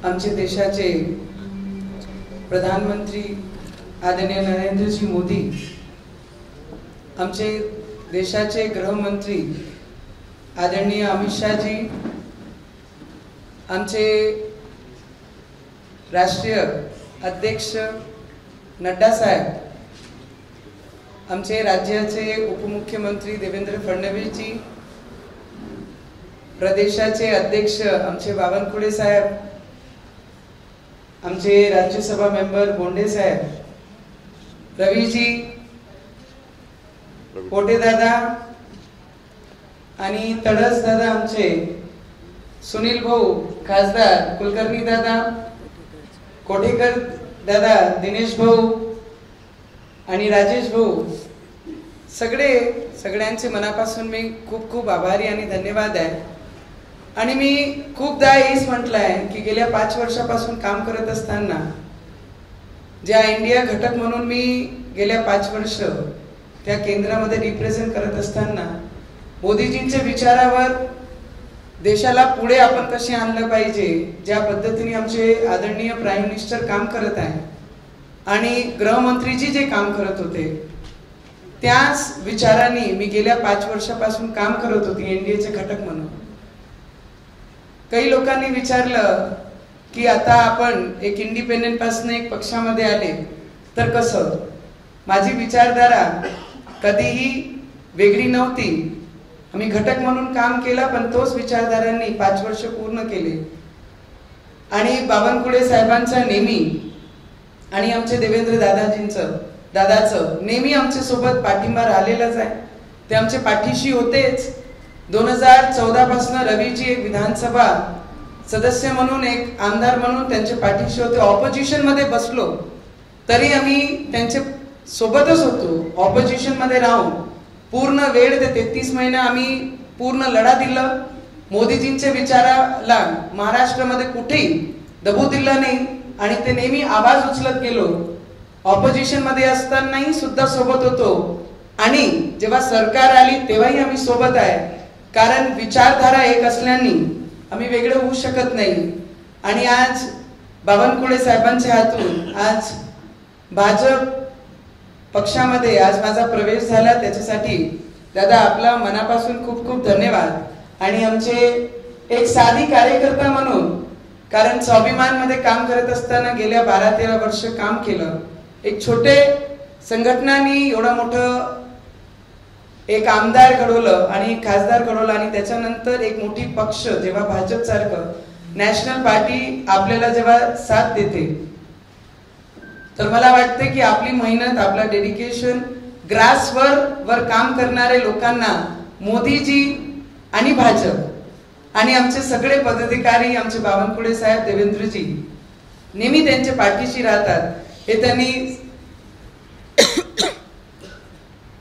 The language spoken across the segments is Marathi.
आमचे देशाचे प्रधानमंत्री आदरणीय नरेंद्रजी मोदी, आमचे देशाचे गृहमंत्री आदरणीय अमित शाहजी, आमचे राष्ट्रीय अध्यक्ष नड्डा साहेब, आमचे राज्याचे उपमुख्यमंत्री देवेंद्र फडणवीस जी, प्रदेशाचे अध्यक्ष आमचे बावनकुळे साहेब, आमचे राज्यसभा मेंबर बोंडे साहेब, रवीजी, पोटे दादा आणि तडस दादा, आमचे सुनील भाऊ खासदार, कुलकर्णी दादा, कोठेकर दादा, दिनेश भाऊ आणि राजेश भाऊ, सगळ्यांचे मनापासून मी खूप खूप आभारी आणि धन्यवाद आहे। आणि मी खूपदा हेच म्हटलंय की गेल्या 5 वर्षापासून काम करत असताना, ज्या इंडिया घटक म्हणून मी गेल्या 5 वर्ष त्या केंद्रामध्ये रिप्रेझेंट करत असताना, मोदीजींच्या विचारावर देशाला पुढे आपण कसे आणलं पाहिजे, ज्या पद्धतीने आमचे आदरणीय प्राईम मिनिस्टर काम करत आहे आणि गृहमंत्रीजी जे काम करत होते, त्याच विचारांनी मी गेल्या 5 वर्षापासून काम करत होती एनडीएचे घटक म्हणून। काही लोकांनी विचारलं की आता आपण एक इंडिपेंडेंट पासून एक पक्षामध्ये आले तर कसं। माझी विचारधारा कधीही वेगळी नव्हती। आम्ही घटक म्हणून काम केलं, पण तोच विचारधारांनी 5 वर्ष पूर्ण केले। आणि बावनकुळे साहेबांचा नेहमी आणि आमचे देवेंद्र दादाचं नेहमी आमच्या सोबत पाठिंबा राहिलेलाच आहे। ते आमचे पाठीशी होतेच। 2014 पासून रवीजी एक विधानसभा सदस्य म्हणून, एक आमदार म्हणून त्यांच्या पाठीशी होते। ऑपोजिशन मध्ये बसलो तरी आम्ही त्यांच्या सोबतच होतो। ऑपोजिशन मध्ये राहून पूर्ण वेळ ते 33 महिने आम्ही पूर्ण लढा दिला। मोदीजींच्या विचाराला महाराष्ट्रामध्ये कुठेही दबू दिला नाही आणि ते नेहमी आवाज उचलत गेलो। ऑपोजिशन मध्ये असतानाही सुद्धा सोबत होतो आणि जेव्हा सरकार आली तेव्हाही आम्ही सोबत आहे, कारण विचारधारा एक असल्याने आम्ही वेगळे होऊ शकत नाही। आणि आज बावनकुळे साहेबांच्या हातून आज भाजप पक्षामध्ये आज माझा प्रवेश झाला, त्याच्यासाठी दादा आपला मनापासून खूप खूप धन्यवाद। आणि आमचे एक साधी कार्यकर्ता म्हणून, कारण स्वाभिमान मध्ये काम करत असताना गेल्या 12-13 वर्ष काम केलं। एक छोटे संघटनांनी एवढं मोठं एक आमदार घडवलं आणि खासदार घडवलं, आणि त्याच्यानंतर एक मोठी पक्ष जेव्हा भाजप सारखं नॅशनल पार्टी आपल्याला जेव्हा साथ देते, तर मला वाटते की आपली मेहनत, आपला डेडिकेशन, ग्रासवर काम करणारे लोकांना मोदीजी आणि भाजप आणि आमचे सगळे पदाधिकारी, आमचे बावनकुळे साहेब, देवेंद्रजी नेहमी त्यांच्या पाठीशी राहतात। हे त्यांनी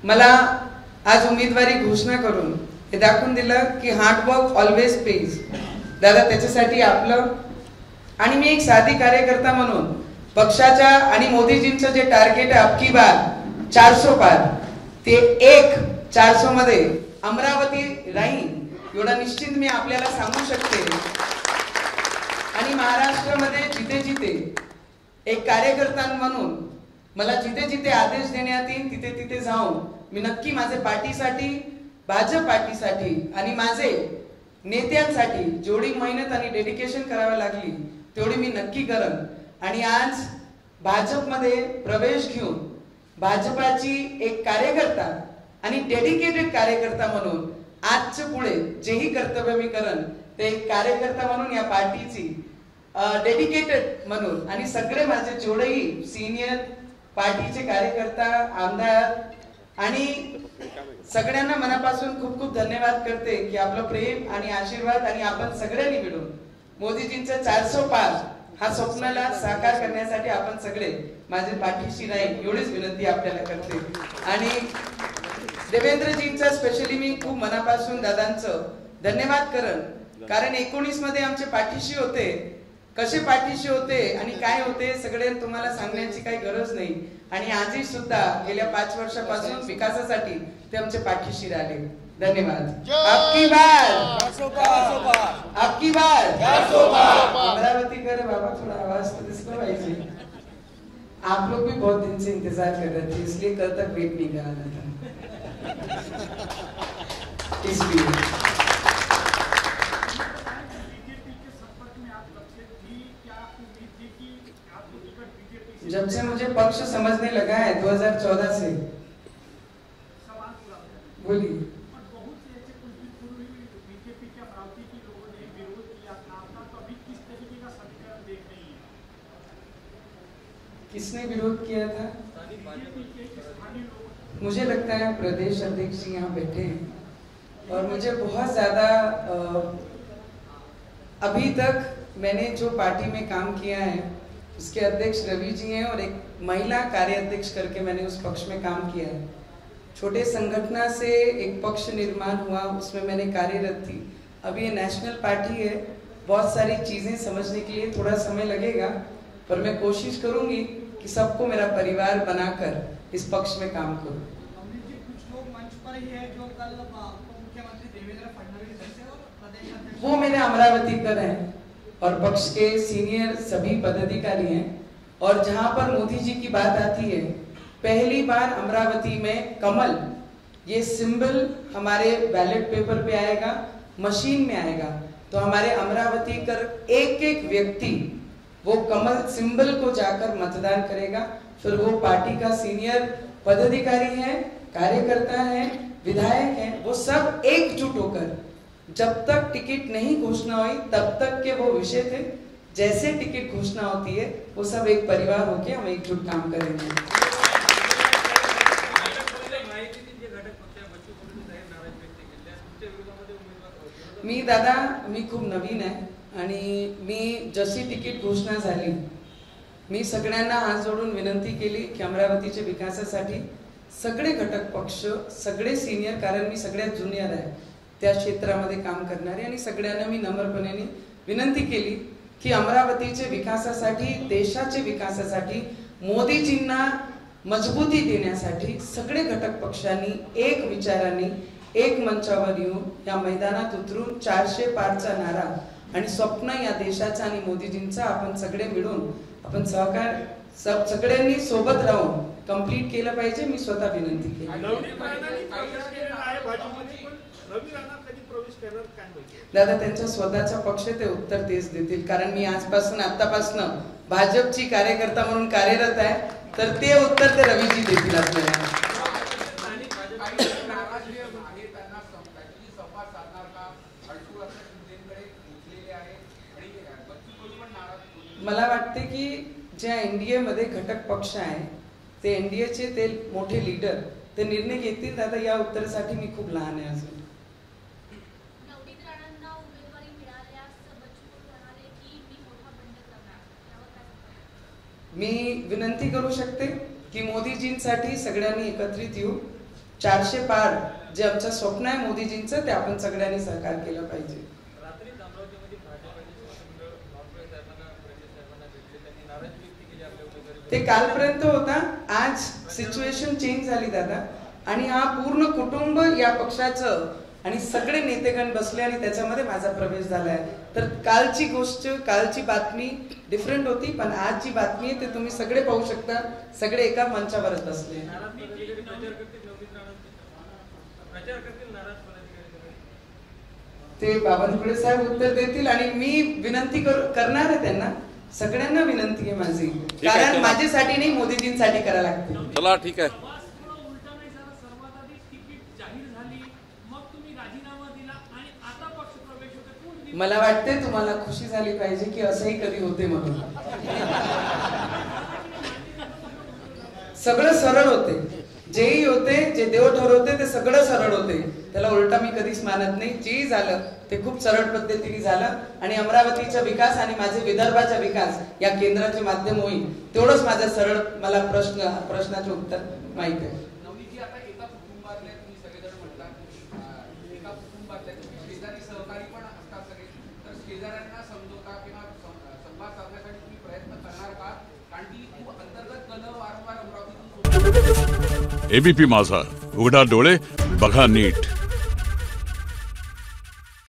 मला आज उमेदवारी घोषणा करून हे दाखवून दिलं की हार्ड वर्क ऑलवेज पेज। दादा त्याच्यासाठी आपलं, आणि मी एक साधी कार्यकर्ता म्हणून पक्षाच्या आणि मोदीजींचं जे टार्गेट आहे अबकी बार 400 पार, ते 400 मध्ये अमरावती राहील एवढा निश्चित मी आपल्याला सांगू शकते। आणि महाराष्ट्रामध्ये जिथे जिथे एक कार्यकर्ता म्हणून मला जिथे जिथे आदेश देण्यात येईल तिथे तिथे जाऊन मी नक्की माझे पार्टीसाठी, भाजप पार्टीसाठी आणि माझे नेत्यांसाठी जेवढी मेहनत आणि डेडिकेशन करावी लागली तेवढी मी नक्की करन। आणि आज भाजपमध्ये प्रवेश घेऊन भाजपाची एक कार्यकर्ता आणि डेडिकेटेड कार्यकर्ता म्हणून आजच्या पुढे जेही कर्तव्य मी करन ते एक कार्यकर्ता म्हणून या पार्टीची डेडिकेटेड म्हणून, आणि सगळे माझे जेवढेही सिनियर पार्टीचे कार्यकर्ता, आमदार आणि सगळ्यांना मनापासून खूप खूप धन्यवाद करते की आपलं प्रेम आणि आशीर्वाद आणि आपण सगळ्यांनी मिळून मोदीजींचं 400 पार हा स्वप्नाला साकार करण्यासाठी आपण सगळे माझे पाठीशी राहील एवढीच विनंती आपल्याला करते। आणि देवेंद्रजींचा स्पेशली मी खूप मनापासून दादांचं धन्यवाद करन, कारण 19 मध्ये आमचे पाठीशी होते। कसे पाठीशी होते आणि काय होते सगळे तुम्हाला सांगण्याची काही गरज नाही। आणि आजही सुद्धा गेल्या 5 वर्षापासून विकासासाठी ते आमचे पाठीशी राहिले। धन्यवाद। आपकी बार 400 पार, आपकी बार 400 पार, अमरावतीकर बाबा थोड़ा आवाज तो दिसला पाहिजे। आप लोग भी बहुत दिन से इंतजार कर रहे थे, इसलिए कल तक वेट नहीं कराना था। इसलिए जब से मुझे पक्ष समझने लगा है 2014 से। बोलिए। किसने विरोध किया था? मुझे लगता है प्रदेश अध्यक्ष जी यहाँ बैठे हैं और मुझे बहुत ज्यादा अभी तक मैंने जो पार्टी में काम किया है उसके अध्यक्ष रवि जी हैं और एक महिला कार्य अध्यक्ष करके मैंने उस पक्ष में काम किया है। छोटे संगठन से एक पक्ष निर्माण हुआ, उसमें मैंने कार्यरत थी। अभी ये नेशनल पार्टी है, बहुत सारी चीजें समझने के लिए थोड़ा समय लगेगा, पर मैं कोशिश करूंगी कि सबको मेरा परिवार बनाकर इस पक्ष में काम करूं। कुछ लोग मंच पर ही है जो कल मुख्यमंत्री देवेंद्र फडणवीस जैसे और प्रदेश अध्यक्ष वो मेरे अमरावती कर हैं और पक्ष के सीनियर सभी पदाधिकारी हैं। और जहां पर मोदी जी की बात आती है, पहली बार अमरावती में कमल ये सिंबल हमारे बैलेट पेपर पे आएगा, मशीन में आएगा, तो हमारे अमरावती कर एक एक व्यक्ति वो कमल सिंबल को जाकर मतदान करेगा। फिर वो पार्टी का सीनियर पदाधिकारी है, कार्यकर्ता है, विधायक है, वो सब एकजुट होकर जब तक टिकट नहीं घोषणा हुई तब तक के वो विषय थे। जैसे टिकट घोषणा होती है वो सब एक परिवार होके हम एकजुट काम करेंगे। मी खूप नवीन आहे आणि मी जशी तिकीट घोषणा झाली, मी सगळ्यांना हात जोडून विनंती केली की अमरावतीच्या विकासासाठी सगळे घटक पक्ष, सगळे सीनियर, कारण मी सगळ्यात ज्युनियर आहे त्या क्षेत्रामध्ये काम करणारे, आणि सगळ्यांना मी नम्रपणे विनंती केली की अमरावतीच्या विकासासाठी, देशाच्या विकासासाठी, मोदीजींना मजबूती देण्यासाठी सगळे घटक पक्षांनी एक विचारांनी एक मंचावर येऊन या मैदानात उतरून 400 पारचा नारा आणि स्वप्न या देशाचा आणि मोदीजींचा आपण सगळे मिळून आपण सहकार सगळ्यांनी सोबत राहून कंप्लीट केलं पाहिजे। मी स्वतः विनंती केली। दादा त्यांचा स्वतःचा पक्ष ते उत्तर तेच देतील, कारण मी आजपासून आतापासून भाजपची कार्यकर्ता म्हणून कार्यरत आहे, तर ते उत्तर ते रवीजी देतील आपल्याला। मला वाटते की ज्या एनडीए मध्ये घटक पक्ष आहे ते एनडीएचे ते मोठे लीडर ते निर्णय घेतील। दादा या उत्तरासाठी मी खूप लहान आहे अजून। मी विनंती करू शकते की मोदीजींसाठी सगळ्यांनी एकत्रित येऊ, 400 पार जे आमचं स्वप्न आहे मोदीजींचं ते आपण सगळ्यांनी सहकार केलं पाहिजे। ते कालपर्यंत होता, आज सिच्युएशन चेंज झाली दादा, आणि हा पूर्ण कुटुंब या पक्षाचं आणि सगळे नेतेगण बसले आणि त्याच्यामध्ये माझा प्रवेश झालाय। तर कालची गोष्ट, कालची बातमी डिफरंट होती, पण आज जी बातमी आहे ते तुम्ही सगळे पाहू शकता, सगळे एका मंचावरच बसले। ते बावनकुळे साहेब उत्तर देतील आणि मी विनंती करणार आहे त्यांना, सगळ्यांना विनंती आहे माझी, कारण माझ्यासाठी नाही मोदीजींसाठी करायला लागते। चला ठीक आहे। मला वाटते तुम्हाला खुशी झाली पाहिजे की असंही कधी होते म्हणून। सगळं सरळ होते, जेही होते, जे देव ठरवते ते सगळं सरळ होते, त्याला उलटा मी कधीच मानत नाही। जे झालं ते खूप सरळ पद्धतीने झालं आणि अमरावतीचा विकास आणि माझे विदर्भाचा विकास या केंद्राचे माध्यम होईल, तेवढंच माझं सरळ मला प्रश्नाचे उत्तर माहित आहे। नवनीतजी, आता एका कुटुंबातल्या तुम्ही सगळेजण म्हणता, एका कुटुंबातल्या तुम्ही शेजारी सहकारी पण असतात सगळे, तर शेजाऱ्यांना समजवता किंवा संवाद साधण्यासाठी तुम्ही प्रयत्न करणार का? कारण की खूप अंतर्गत कल वारंवार अमरावतीतून। एबीपी माझा, उघडा डोळे बघा नीट।